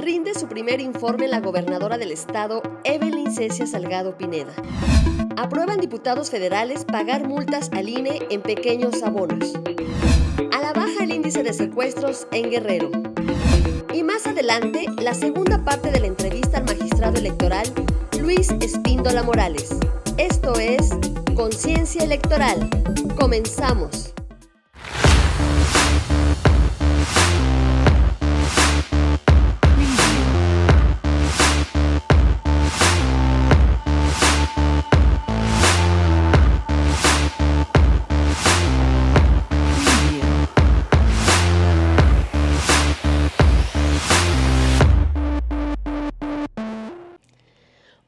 Rinde su primer informe la gobernadora del estado, Evelyn Cecia Salgado Pineda. Aprueban diputados federales pagar multas al INE en pequeños abonos. A la baja el índice de secuestros en Guerrero. Y más adelante, la segunda parte de la entrevista al magistrado electoral, Luis Espíndola Morales. Esto es Conciencia Electoral. Comenzamos.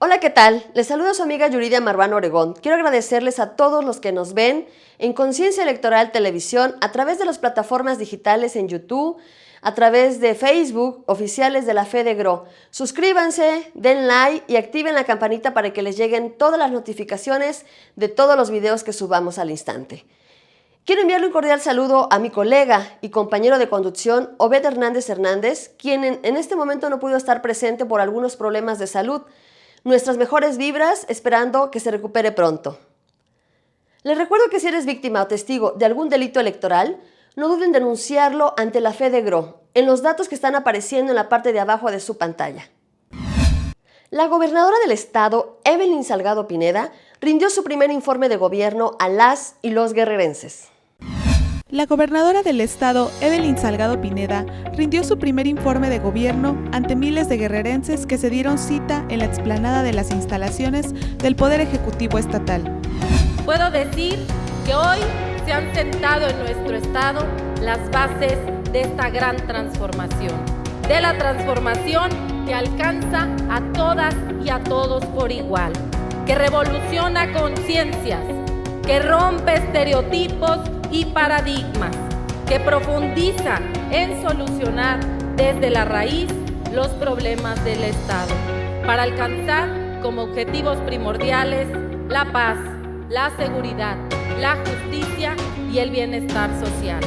Hola, ¿qué tal? Les saluda su amiga Yuridia Marván Oregón. Quiero agradecerles a todos los que nos ven en Conciencia Electoral Televisión a través de las plataformas digitales en YouTube, a través de Facebook, oficiales de la FEDEGRO. Suscríbanse, den like y activen la campanita para que les lleguen todas las notificaciones de todos los videos que subamos al instante. Quiero enviarle un cordial saludo a mi colega y compañero de conducción, Obed Hernández, quien en este momento no pudo estar presente por algunos problemas de salud. Nuestras mejores vibras, esperando que se recupere pronto. Les recuerdo que si eres víctima o testigo de algún delito electoral, no duden en denunciarlo ante la FEDEGRO, en los datos que están apareciendo en la parte de abajo de su pantalla. La gobernadora del estado, Evelyn Salgado Pineda, rindió su primer informe de gobierno a las y los guerrerenses. La gobernadora del estado, Evelyn Salgado Pineda, rindió su primer informe de gobierno ante miles de guerrerenses que se dieron cita en la explanada de las instalaciones del Poder Ejecutivo Estatal. Puedo decir que hoy se han sentado en nuestro estado las bases de esta gran transformación, de la transformación que alcanza a todas y a todos por igual, que revoluciona conciencias, que rompe estereotipos y paradigmas, que profundiza en solucionar desde la raíz los problemas del Estado, para alcanzar como objetivos primordiales la paz, la seguridad, la justicia y el bienestar social.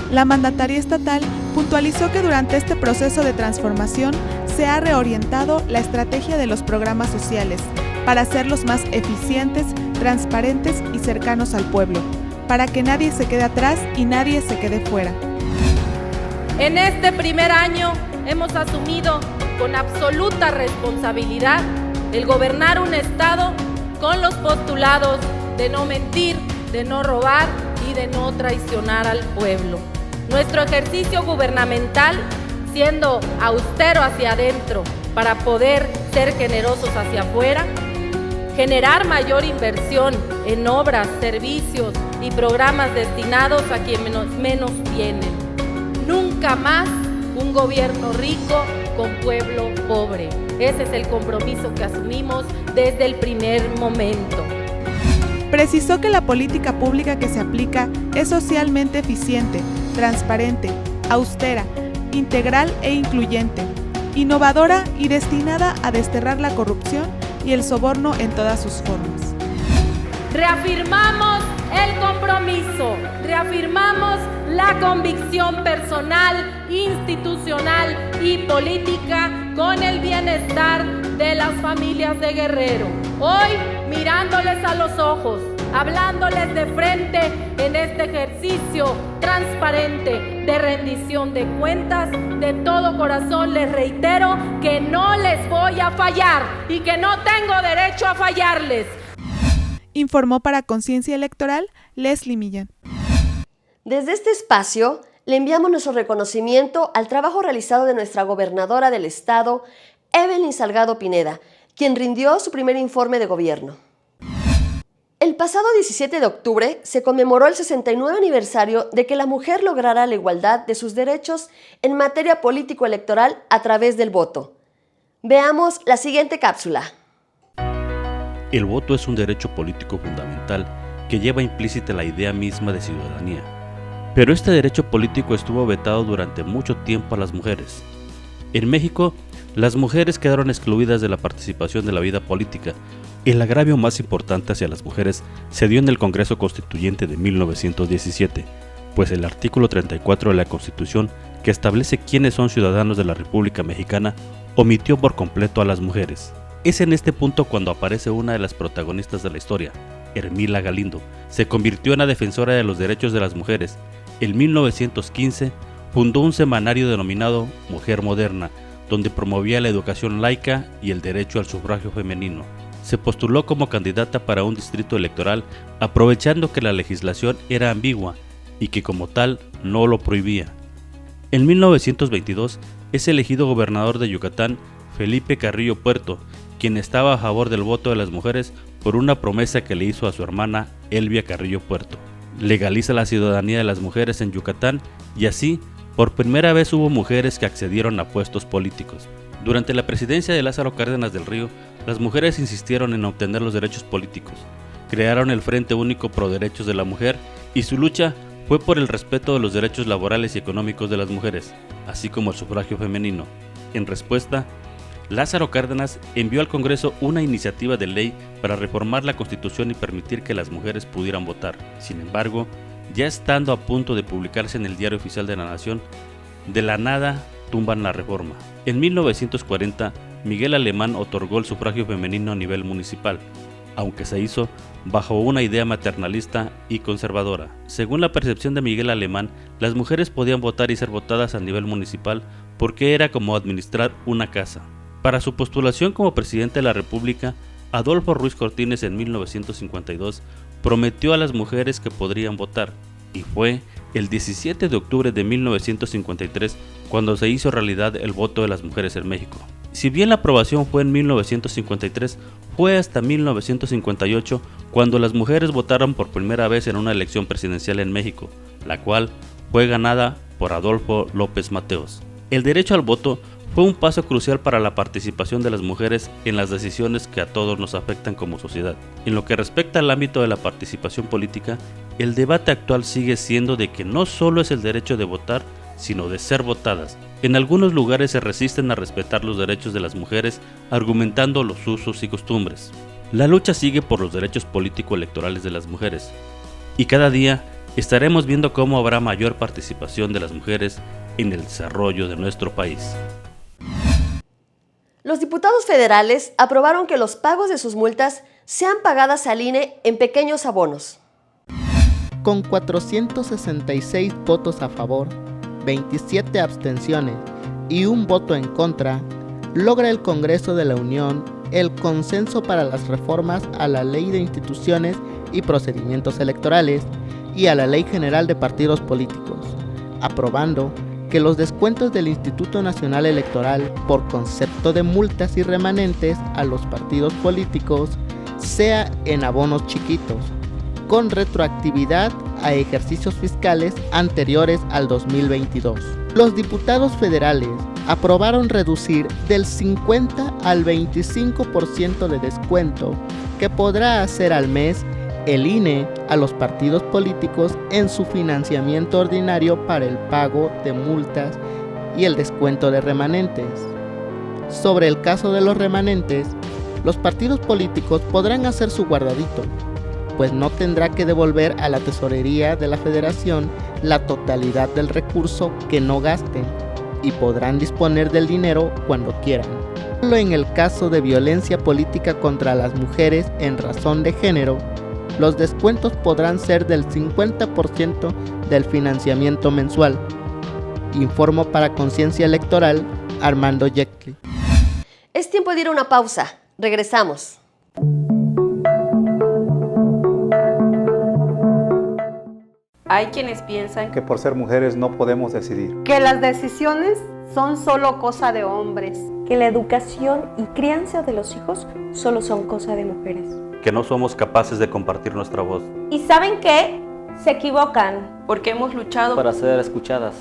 La mandataria estatal puntualizó que durante este proceso de transformación se ha reorientado la estrategia de los programas sociales para hacerlos más eficientes, transparentes y cercanos al pueblo, para que nadie se quede atrás y nadie se quede fuera. En este primer año hemos asumido con absoluta responsabilidad el gobernar un estado con los postulados de no mentir, de no robar y de no traicionar al pueblo. Nuestro ejercicio gubernamental, siendo austero hacia adentro para poder ser generosos hacia afuera, generar mayor inversión en obras, servicios y programas destinados a quienes menos tienen. Nunca más un gobierno rico con pueblo pobre. Ese es el compromiso que asumimos desde el primer momento. Precisó que la política pública que se aplica es socialmente eficiente, transparente, austera, integral e incluyente, innovadora y destinada a desterrar la corrupción y el soborno en todas sus formas. Reafirmamos el compromiso, reafirmamos la convicción personal, institucional y política con el bienestar de las familias de Guerrero. Hoy, mirándoles a los ojos, hablándoles de frente en este ejercicio transparente de rendición de cuentas, de todo corazón les reitero que no les voy a fallar y que no tengo derecho a fallarles. Informó para Conciencia Electoral Leslie Millán. Desde este espacio le enviamos nuestro reconocimiento al trabajo realizado de nuestra gobernadora del estado, Evelyn Salgado Pineda, quien rindió su primer informe de gobierno. El pasado 17 de octubre se conmemoró el 69 aniversario de que la mujer lograra la igualdad de sus derechos en materia político-electoral a través del voto. Veamos la siguiente cápsula. El voto es un derecho político fundamental que lleva implícita la idea misma de ciudadanía. Pero este derecho político estuvo vetado durante mucho tiempo a las mujeres. En México, las mujeres quedaron excluidas de la participación de la vida política. El agravio más importante hacia las mujeres se dio en el Congreso Constituyente de 1917, pues el artículo 34 de la Constitución que establece quiénes son ciudadanos de la República Mexicana, omitió por completo a las mujeres. Es en este punto cuando aparece una de las protagonistas de la historia, Ermila Galindo. Se convirtió en la defensora de los derechos de las mujeres. En 1915 fundó un semanario denominado Mujer Moderna, donde promovía la educación laica y el derecho al sufragio femenino. Se postuló como candidata para un distrito electoral, aprovechando que la legislación era ambigua y que como tal no lo prohibía. En 1922 es elegido gobernador de Yucatán Felipe Carrillo Puerto, quien estaba a favor del voto de las mujeres por una promesa que le hizo a su hermana Elvia Carrillo Puerto. Legaliza la ciudadanía de las mujeres en Yucatán y así, por primera vez hubo mujeres que accedieron a puestos políticos. Durante la presidencia de Lázaro Cárdenas del Río, las mujeres insistieron en obtener los derechos políticos. Crearon el Frente Único Pro Derechos de la Mujer y su lucha fue por el respeto de los derechos laborales y económicos de las mujeres, así como el sufragio femenino. En respuesta, Lázaro Cárdenas envió al Congreso una iniciativa de ley para reformar la Constitución y permitir que las mujeres pudieran votar. Sin embargo, ya estando a punto de publicarse en el Diario Oficial de la Nación, de la nada tumban la reforma. En 1940, Miguel Alemán otorgó el sufragio femenino a nivel municipal, aunque se hizo bajo una idea maternalista y conservadora. Según la percepción de Miguel Alemán, las mujeres podían votar y ser votadas a nivel municipal porque era como administrar una casa. Para su postulación como presidente de la República, Adolfo Ruiz Cortines en 1952 prometió a las mujeres que podrían votar, y fue el 17 de octubre de 1953 cuando se hizo realidad el voto de las mujeres en México. Si bien la aprobación fue en 1953, fue hasta 1958 cuando las mujeres votaron por primera vez en una elección presidencial en México, la cual fue ganada por Adolfo López Mateos. El derecho al voto fue un paso crucial para la participación de las mujeres en las decisiones que a todos nos afectan como sociedad. En lo que respecta al ámbito de la participación política, el debate actual sigue siendo de que no solo es el derecho de votar, sino de ser votadas. En algunos lugares se resisten a respetar los derechos de las mujeres, argumentando los usos y costumbres. La lucha sigue por los derechos político-electorales de las mujeres, y cada día estaremos viendo cómo habrá mayor participación de las mujeres en el desarrollo de nuestro país. Los diputados federales aprobaron que los pagos de sus multas sean pagadas al INE en pequeños abonos. Con 466 votos a favor, 27 abstenciones y un voto en contra, logra el Congreso de la Unión el consenso para las reformas a la Ley de Instituciones y Procedimientos Electorales y a la Ley General de Partidos Políticos, aprobando que los descuentos del Instituto Nacional Electoral por concepto de multas y remanentes a los partidos políticos sea en abonos chiquitos, con retroactividad a ejercicios fiscales anteriores al 2022. Los diputados federales aprobaron reducir del 50 al 25% de descuento que podrá hacer al mes el INE a los partidos políticos en su financiamiento ordinario para el pago de multas y el descuento de remanentes. Sobre el caso de los remanentes, los partidos políticos podrán hacer su guardadito, pues no tendrá que devolver a la tesorería de la federación la totalidad del recurso que no gasten y podrán disponer del dinero cuando quieran. Solo en el caso de violencia política contra las mujeres en razón de género, los descuentos podrán ser del 50% del financiamiento mensual. Informo para Conciencia Electoral, Armando Yecli. Es tiempo de ir a una pausa. Regresamos. Hay quienes piensan que por ser mujeres no podemos decidir. Que las decisiones son solo cosa de hombres. Que la educación y crianza de los hijos solo son cosa de mujeres. Que no somos capaces de compartir nuestra voz. ¿Y saben qué? Se equivocan. porque hemos luchado para ser escuchadas.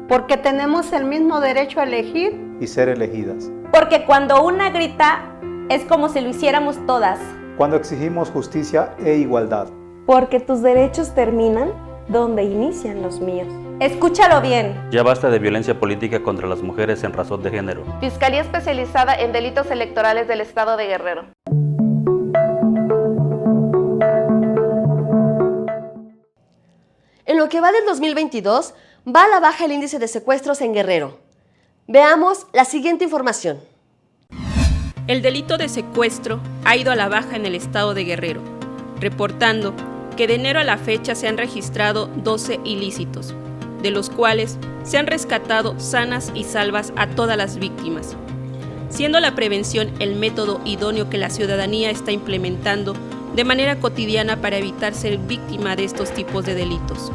Porque tenemos el mismo derecho a elegir Y ser elegidas. Porque cuando una grita es como si lo hiciéramos todas. Cuando exigimos justicia e igualdad. Porque tus derechos terminan donde inician los míos. Escúchalo bien. Ya basta de violencia política contra las mujeres en razón de género. Fiscalía especializada en delitos electorales del Estado de Guerrero. En lo que va del 2022, va a la baja el índice de secuestros en Guerrero. Veamos la siguiente información. El delito de secuestro ha ido a la baja en el estado de Guerrero, reportando que de enero a la fecha se han registrado 12 ilícitos, de los cuales se han rescatado sanas y salvas a todas las víctimas, siendo la prevención el método idóneo que la ciudadanía está implementando de manera cotidiana para evitar ser víctima de estos tipos de delitos.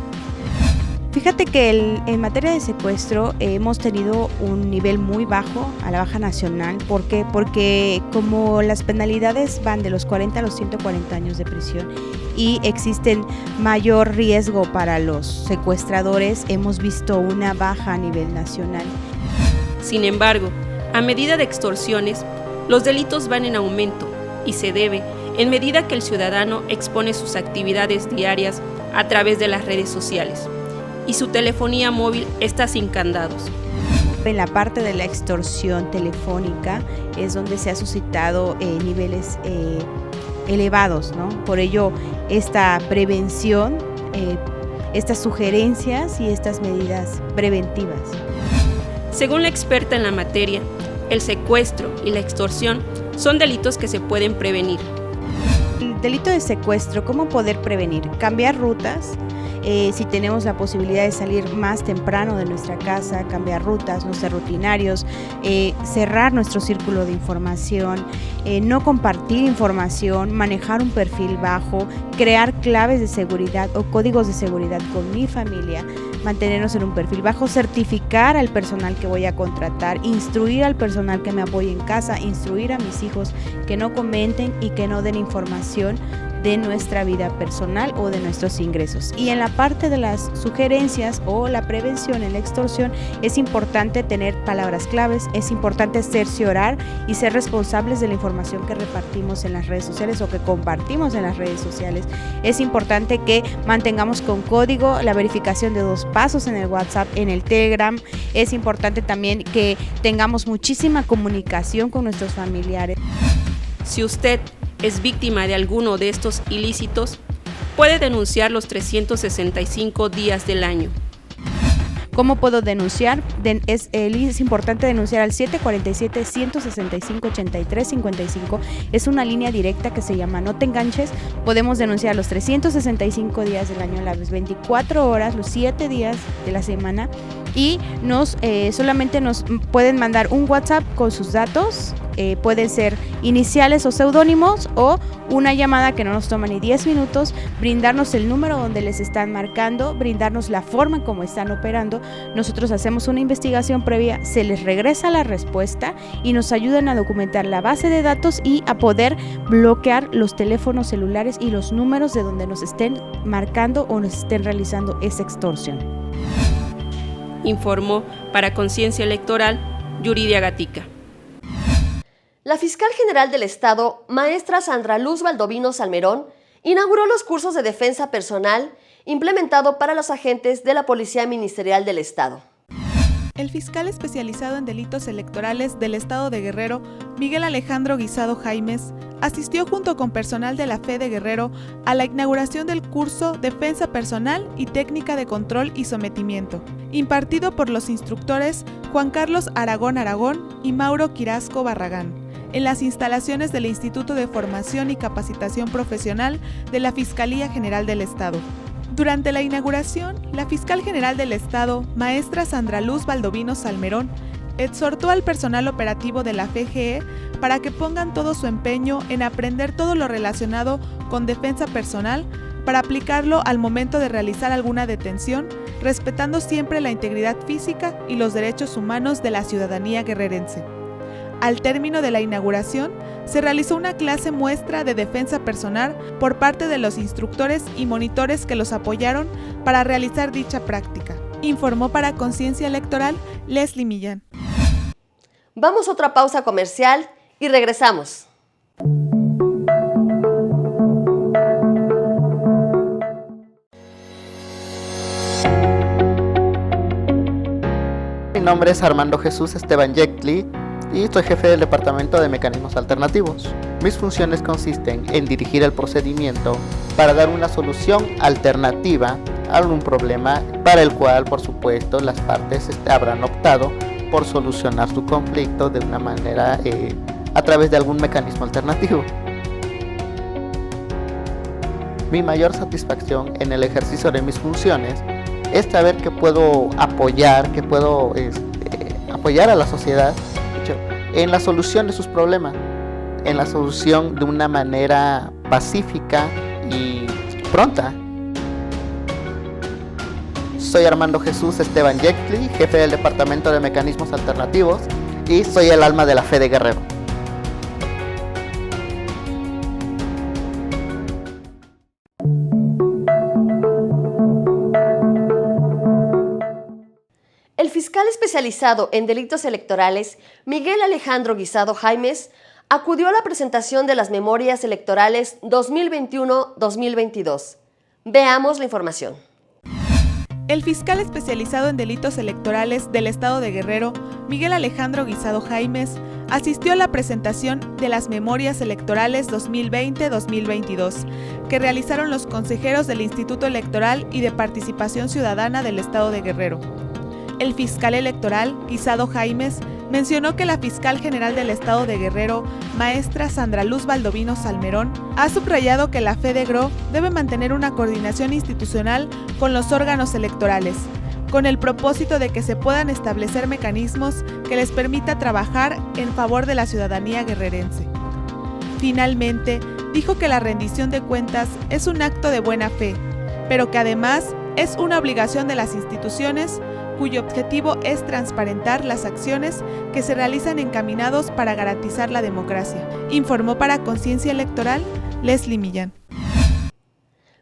Fíjate que en materia de secuestro hemos tenido un nivel muy bajo, a la baja nacional. ¿Por qué? Porque como las penalidades van de los 40 a los 140 años de prisión y existen mayor riesgo para los secuestradores, hemos visto una baja a nivel nacional. Sin embargo, a medida de extorsiones, los delitos van en aumento y se debe en medida que el ciudadano expone sus actividades diarias a través de las redes sociales y su telefonía móvil está sin candados. En la parte de la extorsión telefónica es donde se ha suscitado niveles elevados, ¿no? Por ello, esta prevención, estas sugerencias y estas medidas preventivas. Según la experta en la materia, el secuestro y la extorsión son delitos que se pueden prevenir. El delito de secuestro, ¿cómo poder prevenir? Cambiar rutas. Si tenemos la posibilidad de salir más temprano de nuestra casa, cambiar rutas, no ser rutinarios, cerrar nuestro círculo de información, no compartir información, manejar un perfil bajo, crear claves de seguridad o códigos de seguridad con mi familia, mantenernos en un perfil bajo, certificar al personal que voy a contratar, instruir al personal que me apoye en casa, instruir a mis hijos que no comenten y que no den información de nuestra vida personal o de nuestros ingresos. Y en la parte de las sugerencias o la prevención en la extorsión es importante tener palabras claves, es importante cerciorar y ser responsables de la información que repartimos en las redes sociales o que compartimos en las redes sociales. Es importante que mantengamos con código la verificación de 2 pasos en el WhatsApp, en el Telegram. Es importante también que tengamos muchísima comunicación con nuestros familiares. Si usted es víctima de alguno de estos ilícitos, puede denunciar los 365 días del año. ¿Cómo puedo denunciar? Es importante denunciar al 747-165-8355. Es una línea directa que se llama No Te Enganches. Podemos denunciar los 365 días del año, las 24 horas, los 7 días de la semana. Y solamente nos pueden mandar un WhatsApp con sus datos. Pueden ser iniciales o seudónimos o una llamada que no nos toma ni 10 minutos, brindarnos el número donde les están marcando, brindarnos la forma como están operando. Nosotros hacemos una investigación previa, se les regresa la respuesta y nos ayudan a documentar la base de datos y a poder bloquear los teléfonos celulares y los números de donde nos estén marcando o nos estén realizando esa extorsión. Informó para Conciencia Electoral Yuridia Gatica. La fiscal general del Estado, maestra Sandra Luz Baldovino Salmerón, inauguró los cursos de defensa personal implementado para los agentes de la Policía Ministerial del Estado. El fiscal especializado en delitos electorales del Estado de Guerrero, Miguel Alejandro Guisado Jaimes, asistió junto con personal de la FE de Guerrero a la inauguración del curso Defensa Personal y Técnica de Control y Sometimiento, impartido por los instructores Juan Carlos Aragón y Mauro Quirasco Barragán, en las instalaciones del Instituto de Formación y Capacitación Profesional de la Fiscalía General del Estado. Durante la inauguración, la fiscal general del Estado, maestra Sandra Luz Baldovino Salmerón, exhortó al personal operativo de la FGE para que pongan todo su empeño en aprender todo lo relacionado con defensa personal para aplicarlo al momento de realizar alguna detención, respetando siempre la integridad física y los derechos humanos de la ciudadanía guerrerense. Al término de la inauguración, se realizó una clase muestra de defensa personal por parte de los instructores y monitores que los apoyaron para realizar dicha práctica. Informó para Conciencia Electoral Leslie Millán. Vamos a otra pausa comercial y regresamos. Mi nombre es Armando Jesús Esteban Yectli y soy jefe del Departamento de Mecanismos Alternativos. Mis funciones consisten en dirigir el procedimiento para dar una solución alternativa algún problema para el cual, por supuesto, las partes habrán optado por solucionar su conflicto de una manera a través de algún mecanismo alternativo. Mi mayor satisfacción en el ejercicio de mis funciones es saber que puedo apoyar, apoyar a la sociedad en la solución de sus problemas, en la solución de una manera pacífica y pronta. Soy Armando Jesús Esteban Yexli, jefe del Departamento de Mecanismos Alternativos, y soy el alma de la fe de Guerrero. El fiscal especializado en delitos electorales, Miguel Alejandro Guisado Jaimes, acudió a la presentación de las memorias electorales 2021-2022. Veamos la información. El fiscal especializado en delitos electorales del Estado de Guerrero, Miguel Alejandro Guisado Jaimes, asistió a la presentación de las memorias electorales 2020-2022 que realizaron los consejeros del Instituto Electoral y de Participación Ciudadana del Estado de Guerrero. El fiscal electoral, Guisado Jaimes, mencionó que la fiscal general del Estado de Guerrero, maestra Sandra Luz Baldovino Salmerón, ha subrayado que la FEDEGRO debe mantener una coordinación institucional con los órganos electorales, con el propósito de que se puedan establecer mecanismos que les permita trabajar en favor de la ciudadanía guerrerense. Finalmente, dijo que la rendición de cuentas es un acto de buena fe, pero que además es una obligación de las instituciones cuyo objetivo es transparentar las acciones que se realizan encaminados para garantizar la democracia. Informó para Conciencia Electoral Leslie Millán.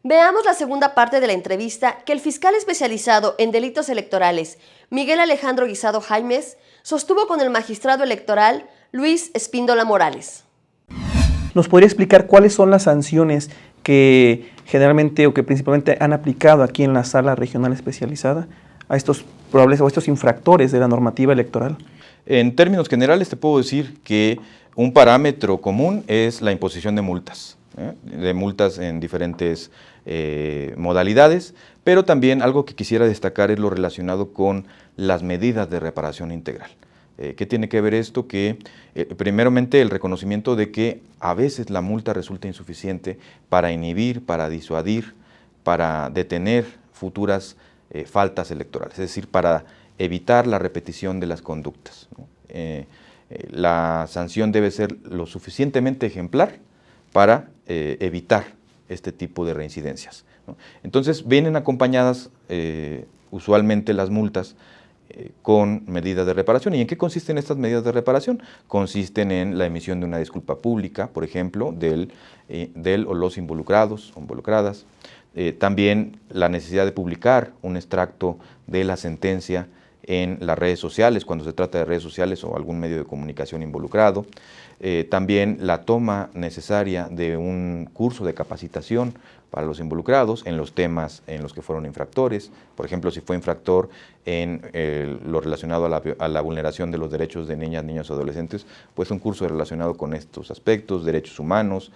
Veamos la segunda parte de la entrevista que el fiscal especializado en delitos electorales, Miguel Alejandro Guisado Jaimes, sostuvo con el magistrado electoral Luis Espíndola Morales. ¿Nos podría explicar cuáles son las sanciones que generalmente o que principalmente han aplicado aquí en la Sala Regional Especializada a estos probables o estos infractores de la normativa electoral? En términos generales te puedo decir que un parámetro común es la imposición de multas en diferentes modalidades, pero también algo que quisiera destacar es lo relacionado con las medidas de reparación integral. ¿Qué tiene que ver esto? Que primeramente el reconocimiento de que a veces la multa resulta insuficiente para inhibir, para disuadir, para detener futuras faltas electorales, es decir, para evitar la repetición de las conductas, ¿no? La sanción debe ser lo suficientemente ejemplar para evitar este tipo de reincidencias, ¿no? Entonces vienen acompañadas usualmente las multas con medidas de reparación. ¿Y en qué consisten estas medidas de reparación? Consisten en la emisión de una disculpa pública, por ejemplo, del o los involucrados o involucradas. También la necesidad de publicar un extracto de la sentencia en las redes sociales, cuando se trata de redes sociales o algún medio de comunicación involucrado. También la toma necesaria de un curso de capacitación para los involucrados en los temas en los que fueron infractores. Por ejemplo, si fue infractor en lo relacionado a la vulneración de los derechos de niñas, niños y adolescentes, pues un curso relacionado con estos aspectos, derechos humanos,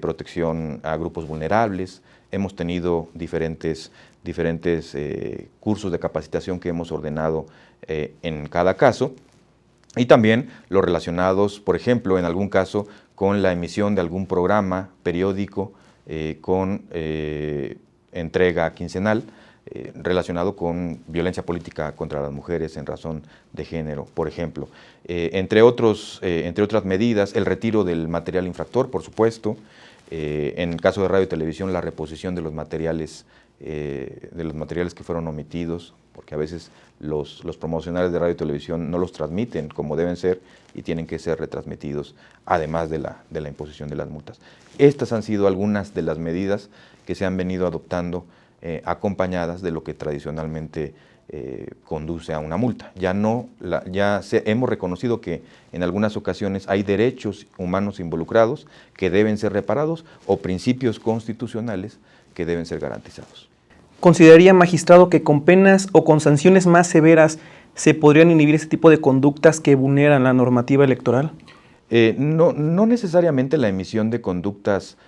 protección a grupos vulnerables. Hemos tenido diferentes cursos de capacitación que hemos ordenado en cada caso, y también los relacionados, por ejemplo, en algún caso, con la emisión de algún programa periódico con entrega quincenal relacionado con violencia política contra las mujeres en razón de género, por ejemplo. Entre otras medidas, el retiro del material infractor, por supuesto. En el caso de radio y televisión, la reposición de los materiales que fueron omitidos, porque a veces los promocionales de radio y televisión no los transmiten como deben ser y tienen que ser retransmitidos, además de la imposición de las multas. Estas han sido algunas de las medidas que se han venido adoptando acompañadas de lo que tradicionalmente conduce a una multa. Hemos reconocido que en algunas ocasiones hay derechos humanos involucrados que deben ser reparados o principios constitucionales que deben ser garantizados. ¿Consideraría, magistrado, que con penas o con sanciones más severas se podrían inhibir este tipo de conductas que vulneran la normativa electoral? No necesariamente la emisión de conductas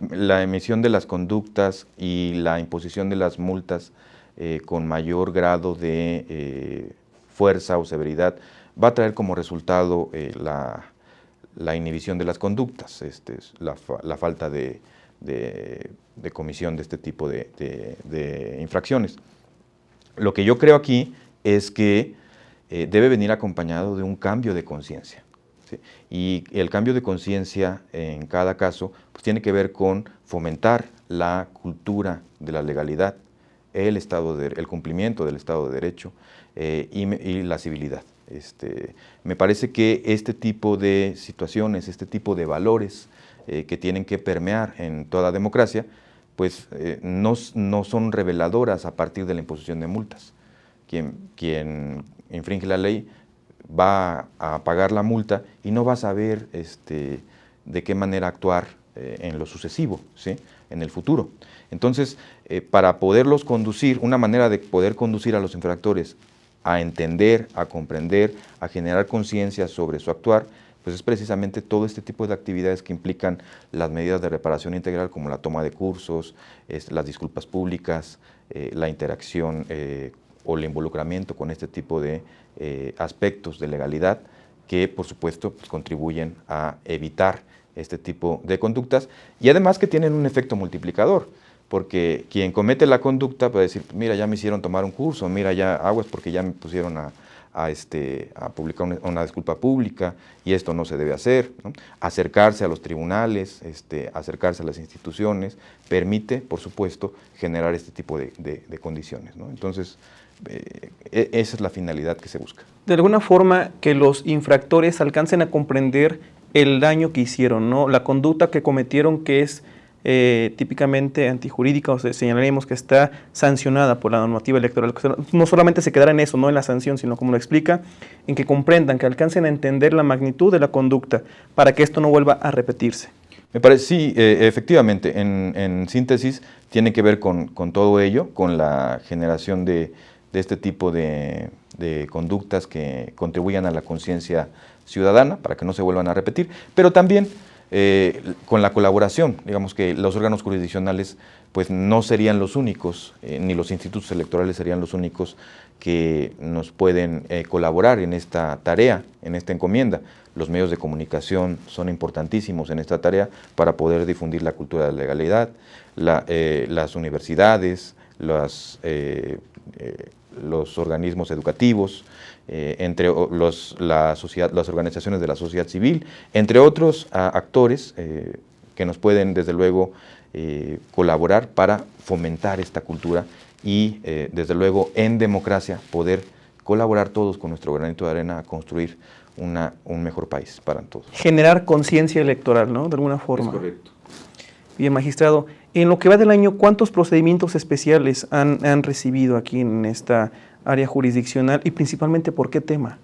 la emisión de las conductas y la imposición de las multas con mayor grado de fuerza o severidad va a traer como resultado la inhibición de las conductas, la falta de comisión de este tipo de infracciones. Lo que yo creo aquí es que debe venir acompañado de un cambio de conciencia. ¿Sí? Y el cambio de conciencia en cada caso pues, tiene que ver con fomentar la cultura de la legalidad, el cumplimiento del Estado de Derecho y la civilidad. Me parece que este tipo de situaciones, este tipo de valores que tienen que permear en toda democracia, pues no son reveladoras a partir de la imposición de multas. Quien infringe la ley va a pagar la multa y no va a saber de qué manera actuar en lo sucesivo, ¿sí? En el futuro. Entonces, para poderlos conducir, una manera de poder conducir a los infractores a entender, a comprender, a generar conciencia sobre su actuar, pues es precisamente todo este tipo de actividades que implican las medidas de reparación integral, como la toma de cursos, las disculpas públicas, la interacción o el involucramiento con este tipo de aspectos de legalidad que, por supuesto, pues, contribuyen a evitar este tipo de conductas y además que tienen un efecto multiplicador, porque quien comete la conducta puede decir, mira, ya me hicieron tomar un curso, mira, ya aguas porque ya me pusieron a publicar una disculpa pública y esto no se debe hacer, ¿no? Acercarse a los tribunales, acercarse a las instituciones, permite, por supuesto, generar este tipo de condiciones, ¿no? Entonces, esa es la finalidad que se busca. De alguna forma, que los infractores alcancen a comprender el daño que hicieron, ¿no? La conducta que cometieron, que es típicamente antijurídica, o sea, señalaremos que está sancionada por la normativa electoral. No solamente se quedará en eso, no en la sanción, sino como lo explica, en que comprendan, que alcancen a entender la magnitud de la conducta para que esto no vuelva a repetirse. Me parece, sí, efectivamente, en síntesis, tiene que ver con todo ello, con la generación de este tipo de conductas que contribuyan a la conciencia ciudadana para que no se vuelvan a repetir, pero también con la colaboración, digamos que los órganos jurisdiccionales pues no serían los únicos, ni los institutos electorales serían los únicos que nos pueden colaborar en esta tarea, en esta encomienda. Los medios de comunicación son importantísimos en esta tarea para poder difundir la cultura de la legalidad, las universidades, los organismos educativos, entre las organizaciones de la sociedad civil, entre otros actores que nos pueden desde luego colaborar para fomentar esta cultura y desde luego en democracia poder colaborar todos con nuestro granito de arena a construir un mejor país para todos. Generar conciencia electoral, ¿no? De alguna forma. Es correcto. Bien, magistrado, en lo que va del año, ¿cuántos procedimientos especiales han recibido aquí en esta área jurisdiccional y principalmente por qué tema?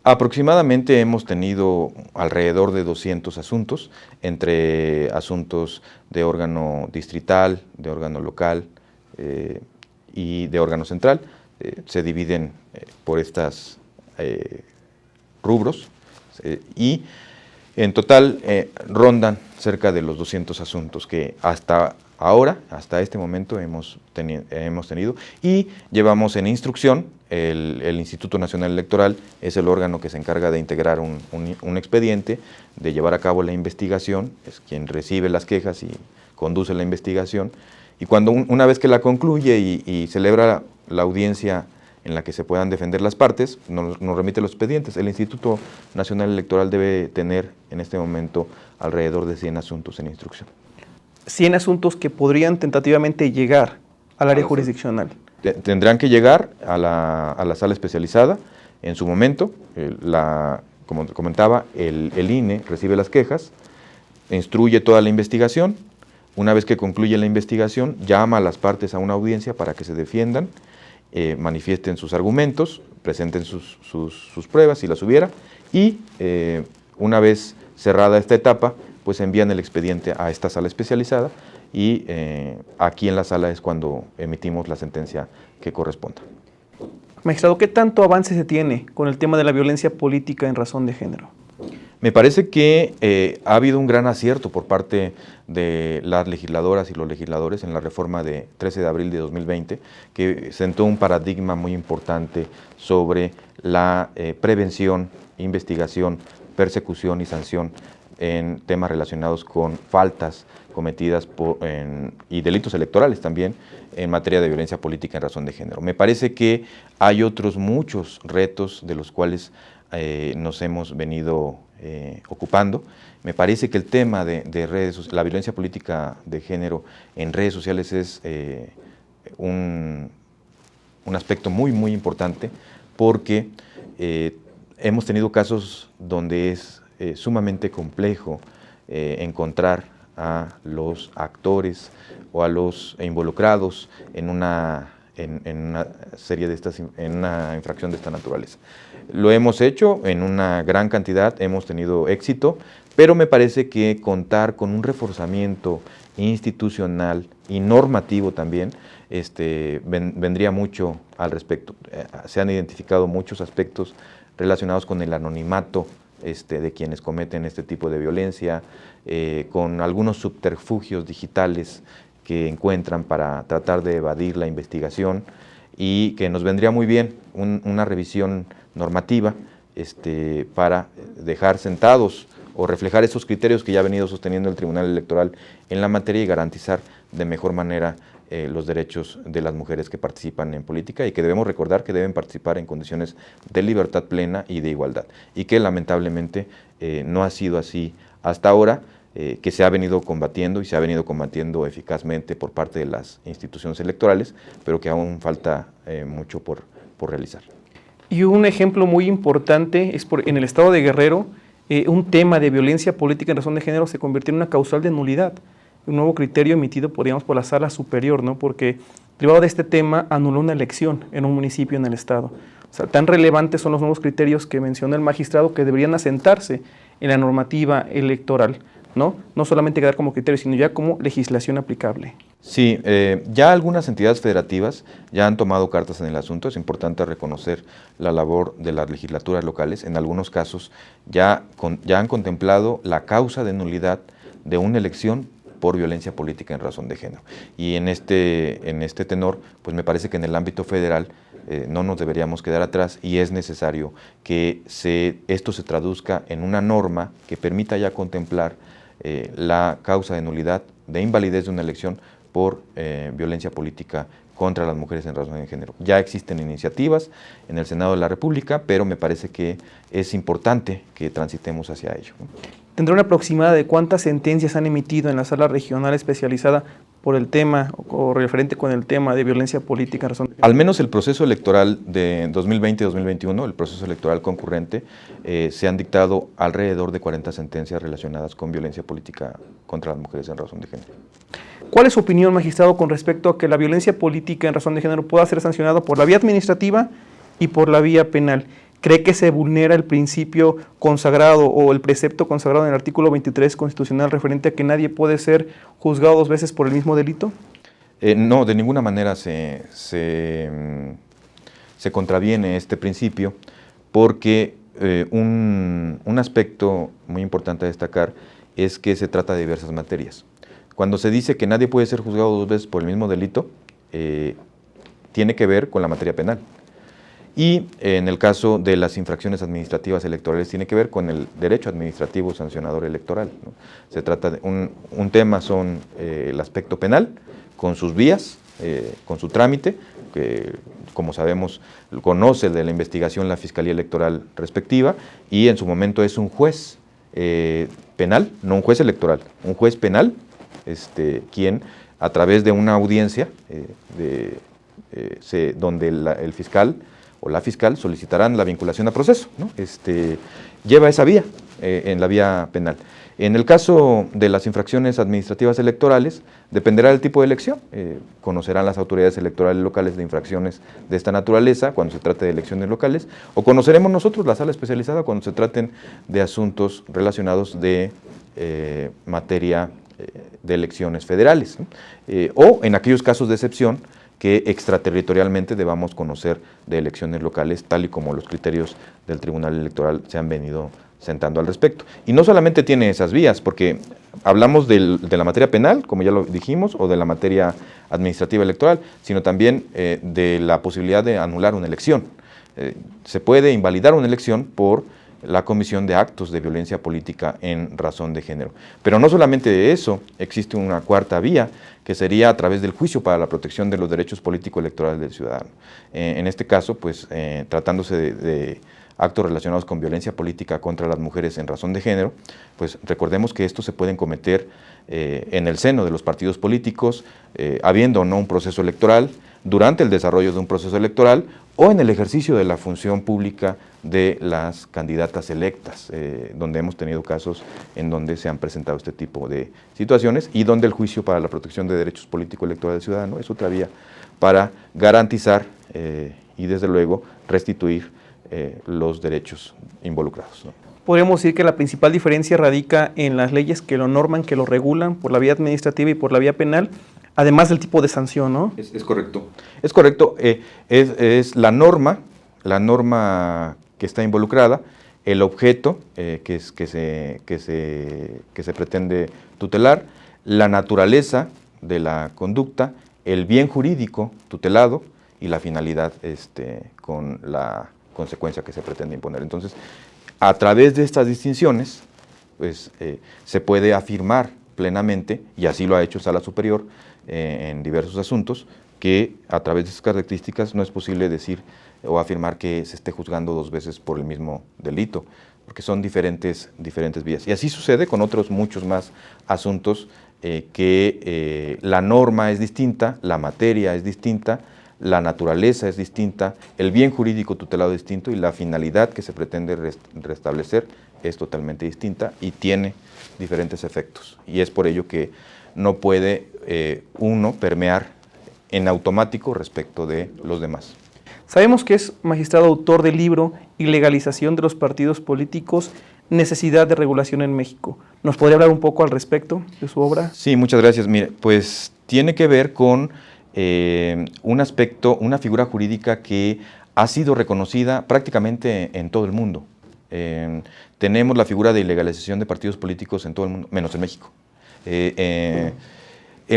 Aproximadamente hemos tenido alrededor de 200 asuntos, entre asuntos de órgano distrital, de órgano local y de órgano central. Se dividen por estas rubros y en total rondan cerca de los 200 asuntos que hasta ahora, hasta este momento hemos tenido y llevamos en instrucción. El Instituto Nacional Electoral es el órgano que se encarga de integrar un expediente, de llevar a cabo la investigación, es quien recibe las quejas y conduce la investigación, y cuando una vez que la concluye y celebra la audiencia en la que se puedan defender las partes, nos remite los expedientes. El Instituto Nacional Electoral debe tener en este momento alrededor de 100 asuntos en instrucción. 100 asuntos que podrían tentativamente llegar al área jurisdiccional. Tendrán que llegar a la sala especializada en su momento. Como comentaba, el INE recibe las quejas, instruye toda la investigación. Una vez que concluye la investigación, llama a las partes a una audiencia para que se defiendan, manifiesten sus argumentos, presenten sus pruebas si las hubiera, y una vez cerrada esta etapa, pues envían el expediente a esta sala especializada y aquí en la sala es cuando emitimos la sentencia que corresponda. Magistrado, ¿qué tanto avance se tiene con el tema de la violencia política en razón de género? Me parece que ha habido un gran acierto por parte de las legisladoras y los legisladores en la reforma de 13 de abril de 2020, que sentó un paradigma muy importante sobre la prevención, investigación, persecución y sanción en temas relacionados con faltas cometidas y delitos electorales también en materia de violencia política en razón de género. Me parece que hay otros muchos retos de los cuales nos hemos venido ocupando. Me parece que el tema de la violencia política de género en redes sociales es un aspecto muy, muy importante, porque hemos tenido casos donde es sumamente complejo encontrar a los actores o a los involucrados en una serie de en una infracción de esta naturaleza. Lo hemos hecho en una gran cantidad, hemos tenido éxito, pero me parece que contar con un reforzamiento institucional y normativo también vendría mucho al respecto. Se han identificado muchos aspectos relacionados con el anonimato de quienes cometen este tipo de violencia, con algunos subterfugios digitales que encuentran para tratar de evadir la investigación, y que nos vendría muy bien una revisión normativa para dejar sentados o reflejar esos criterios que ya ha venido sosteniendo el Tribunal Electoral en la materia y garantizar de mejor manera los derechos de las mujeres que participan en política, y que debemos recordar que deben participar en condiciones de libertad plena y de igualdad, y que lamentablemente no ha sido así hasta ahora, que se ha venido combatiendo y se ha venido combatiendo eficazmente por parte de las instituciones electorales, pero que aún falta mucho por realizar. Y un ejemplo muy importante es en el estado de Guerrero, un tema de violencia política en razón de género se convirtió en una causal de nulidad, un nuevo criterio emitido por la Sala Superior, ¿no? Porque derivado de este tema anuló una elección en un municipio en el estado. O sea, tan relevantes son los nuevos criterios que menciona el magistrado, que deberían asentarse en la normativa electoral, ¿no? No solamente quedar como criterio, sino ya como legislación aplicable. Sí, ya algunas entidades federativas ya han tomado cartas en el asunto. Es importante reconocer la labor de las legislaturas locales. En algunos casos ya han contemplado la causa de nulidad de una elección por violencia política en razón de género. Y en este tenor, pues me parece que en el ámbito federal no nos deberíamos quedar atrás, y es necesario que esto se traduzca en una norma que permita ya contemplar la causa de nulidad, de invalidez de una elección por violencia política contra las mujeres en razón de género. Ya existen iniciativas en el Senado de la República, pero me parece que es importante que transitemos hacia ello. ¿Tendrá una aproximada de cuántas sentencias han emitido en la Sala Regional Especializada por el tema o referente con el tema de violencia política en razón de género? Al menos el proceso electoral de 2020-2021, el proceso electoral concurrente, se han dictado alrededor de 40 sentencias relacionadas con violencia política contra las mujeres en razón de género. ¿Cuál es su opinión, magistrado, con respecto a que la violencia política en razón de género pueda ser sancionada por la vía administrativa y por la vía penal? ¿Cree que se vulnera el principio consagrado o el precepto consagrado en el artículo 23 constitucional referente a que nadie puede ser juzgado dos veces por el mismo delito? No, de ninguna manera se contraviene este principio, porque un aspecto muy importante a destacar es que se trata de diversas materias. Cuando se dice que nadie puede ser juzgado dos veces por el mismo delito, tiene que ver con la materia penal. Y en el caso de las infracciones administrativas electorales tiene que ver con el derecho administrativo sancionador electoral, ¿no? Se trata de un tema son el aspecto penal, con sus vías, con su trámite, que como sabemos conoce de la investigación la Fiscalía Electoral respectiva, y en su momento es un juez penal, no un juez electoral, un juez penal, quien a través de una audiencia donde el fiscal o la fiscal solicitarán la vinculación a proceso, ¿no? Lleva esa vía en la vía penal. En el caso de las infracciones administrativas electorales, dependerá del tipo de elección. Conocerán las autoridades electorales locales de infracciones de esta naturaleza cuando se trate de elecciones locales, o conoceremos nosotros la sala especializada cuando se traten de asuntos relacionados de materia de elecciones federales, ¿no? O en aquellos casos de excepción que extraterritorialmente debamos conocer de elecciones locales, tal y como los criterios del Tribunal Electoral se han venido sentando al respecto. Y no solamente tiene esas vías, porque hablamos de la materia penal, como ya lo dijimos, o de la materia administrativa electoral, sino también de la posibilidad de anular una elección. Se puede invalidar una elección por la comisión de actos de violencia política en razón de género. Pero no solamente de eso, existe una cuarta vía, que sería a través del juicio para la protección de los derechos político-electorales del ciudadano. En este caso, pues, tratándose de actos relacionados con violencia política contra las mujeres en razón de género, pues recordemos que estos se pueden cometer en el seno de los partidos políticos, habiendo o no un proceso electoral, durante el desarrollo de un proceso electoral o en el ejercicio de la función pública de las candidatas electas, donde hemos tenido casos en donde se han presentado este tipo de situaciones y donde el juicio para la protección de derechos político-electorales del ciudadano es otra vía para garantizar y desde luego restituir los derechos involucrados, ¿no? Podríamos decir que la principal diferencia radica en las leyes que lo norman, que lo regulan por la vía administrativa y por la vía penal, además del tipo de sanción, ¿no? Es correcto. Es correcto. Es la norma que está involucrada, el objeto que se pretende tutelar, la naturaleza de la conducta, el bien jurídico tutelado y la finalidad con la consecuencia que se pretende imponer. Entonces, a través de estas distinciones, pues, se puede afirmar plenamente, y así lo ha hecho Sala Superior en diversos asuntos, que a través de estas características no es posible decir o afirmar que se esté juzgando dos veces por el mismo delito, porque son diferentes vías. Y así sucede con otros muchos más asuntos que la norma es distinta, la materia es distinta, la naturaleza es distinta, el bien jurídico tutelado es distinto y la finalidad que se pretende restablecer es totalmente distinta y tiene diferentes efectos. Y es por ello que no puede uno permear en automático respecto de los demás. Sabemos que es magistrado autor del libro Ilegalización de los partidos políticos, necesidad de regulación en México. ¿Nos podría hablar un poco al respecto de su obra? Sí, muchas gracias. Mire, pues tiene que ver con un aspecto, una figura jurídica que ha sido reconocida prácticamente en todo el mundo. Tenemos la figura de ilegalización de partidos políticos en todo el mundo, menos en México. En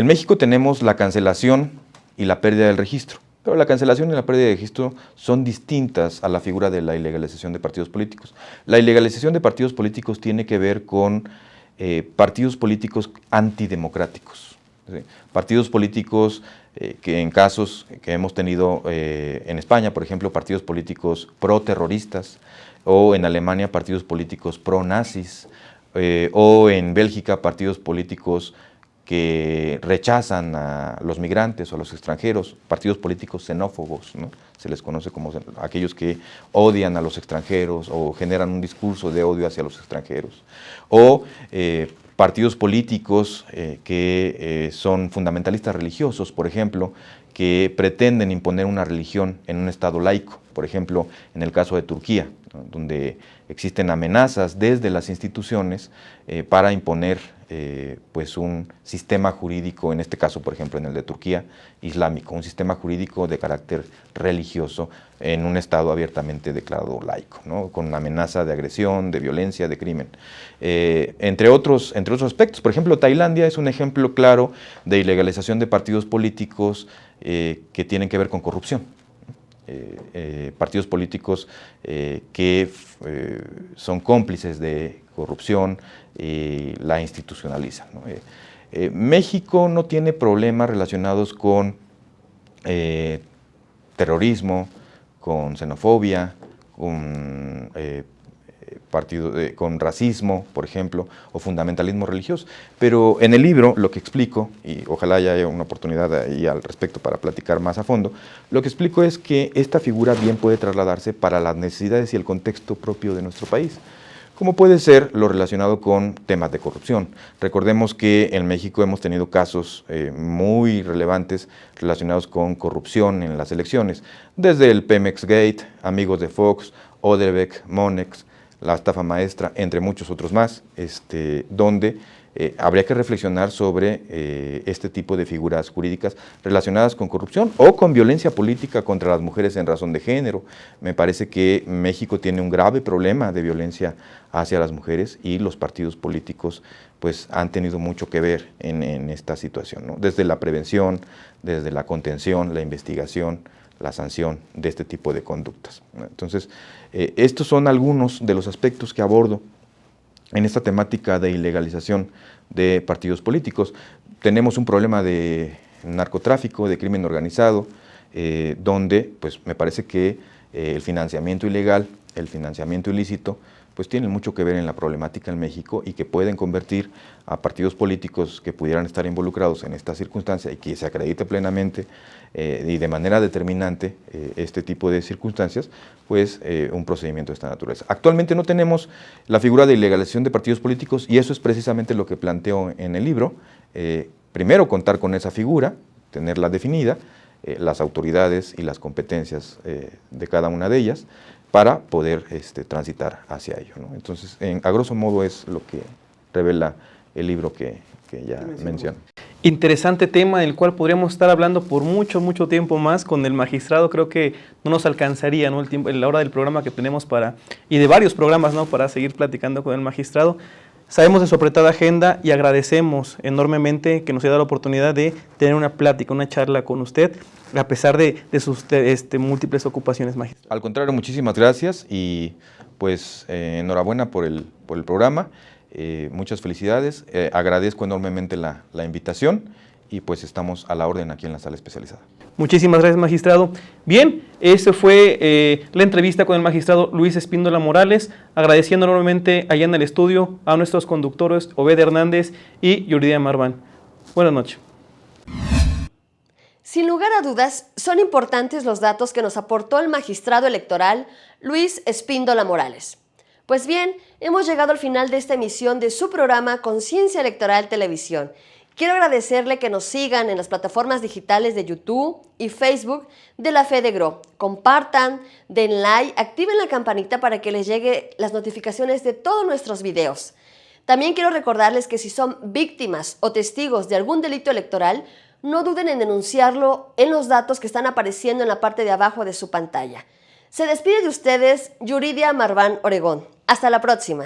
México tenemos la cancelación y la pérdida del registro, pero la cancelación y la pérdida de registro son distintas a la figura de la ilegalización de partidos políticos. La ilegalización de partidos políticos tiene que ver con partidos políticos antidemocráticos, ¿sí? Partidos políticos que en casos que hemos tenido en España, por ejemplo, partidos políticos pro-terroristas, o en Alemania partidos políticos pro-nazis, o en Bélgica partidos políticos que rechazan a los migrantes o a los extranjeros, partidos políticos xenófobos, ¿no? Se les conoce como aquellos que odian a los extranjeros o generan un discurso de odio hacia los extranjeros, o partidos políticos que son fundamentalistas religiosos, por ejemplo, que pretenden imponer una religión en un Estado laico, por ejemplo, en el caso de Turquía, ¿no? Donde existen amenazas desde las instituciones para imponer pues un sistema jurídico, en este caso, por ejemplo, en el de Turquía, islámico, un sistema jurídico de carácter religioso en un Estado abiertamente declarado laico, ¿no? Con una amenaza de agresión, de violencia, de crimen. Entre otros aspectos, por ejemplo, Tailandia es un ejemplo claro de ilegalización de partidos políticos que tienen que ver con corrupción. Partidos políticos que son cómplices de corrupción y la institucionalizan, ¿no? México no tiene problemas relacionados con terrorismo, con xenofobia, con racismo, por ejemplo, o fundamentalismo religioso. Pero en el libro lo que explico, y ojalá haya una oportunidad ahí al respecto para platicar más a fondo, lo que explico es que esta figura bien puede trasladarse para las necesidades y el contexto propio de nuestro país, como puede ser lo relacionado con temas de corrupción. Recordemos que en México hemos tenido casos muy relevantes relacionados con corrupción en las elecciones, desde el Pemex Gate, Amigos de Fox, Odebrecht, Monex, la estafa maestra, entre muchos otros más, donde habría que reflexionar sobre este tipo de figuras jurídicas relacionadas con corrupción o con violencia política contra las mujeres en razón de género. Me parece que México tiene un grave problema de violencia hacia las mujeres y los partidos políticos pues han tenido mucho que ver en esta situación, ¿no? Desde la prevención, desde la contención, la investigación, la sanción de este tipo de conductas, ¿no? Entonces, estos son algunos de los aspectos que abordo en esta temática de ilegalización de partidos políticos. Tenemos un problema de narcotráfico, de crimen organizado, donde pues me parece que el financiamiento ilegal, el financiamiento ilícito, pues tienen mucho que ver en la problemática en México y que pueden convertir a partidos políticos que pudieran estar involucrados en esta circunstancia y que se acredite plenamente y de manera determinante este tipo de circunstancias, pues un procedimiento de esta naturaleza. Actualmente no tenemos la figura de ilegalización de partidos políticos y eso es precisamente lo que planteo en el libro. Primero, contar con esa figura, tenerla definida, las autoridades y las competencias de cada una de ellas, para poder transitar hacia ello, ¿no? Entonces, a grosso modo es lo que revela el libro que ya mencioné. Interesante tema del cual podríamos estar hablando por mucho tiempo más con el magistrado. Creo que no nos alcanzaría, ¿no?, el tiempo, la hora del programa que tenemos y de varios programas, ¿no?, para seguir platicando con el magistrado. Sabemos de su apretada agenda y agradecemos enormemente que nos haya dado la oportunidad de tener una plática, una charla con usted, a pesar de sus múltiples ocupaciones, magistrado. Al contrario, muchísimas gracias y pues enhorabuena por el programa, muchas felicidades, agradezco enormemente la invitación y pues estamos a la orden aquí en la sala especializada. Muchísimas gracias, magistrado. Bien, esta fue la entrevista con el magistrado Luis Espíndola Morales, agradeciendo enormemente allá en el estudio a nuestros conductores Obed Hernández y Yuridia Marván. Buenas noches. Sin lugar a dudas, son importantes los datos que nos aportó el magistrado electoral Luis Espíndola Morales. Pues bien, hemos llegado al final de esta emisión de su programa Conciencia Electoral Televisión. Quiero agradecerle que nos sigan en las plataformas digitales de YouTube y Facebook de la FEDEGRO. Compartan, den like, activen la campanita para que les llegue las notificaciones de todos nuestros videos. También quiero recordarles que si son víctimas o testigos de algún delito electoral, no duden en denunciarlo en los datos que están apareciendo en la parte de abajo de su pantalla. Se despide de ustedes Yuridia Marván Oregón. Hasta la próxima.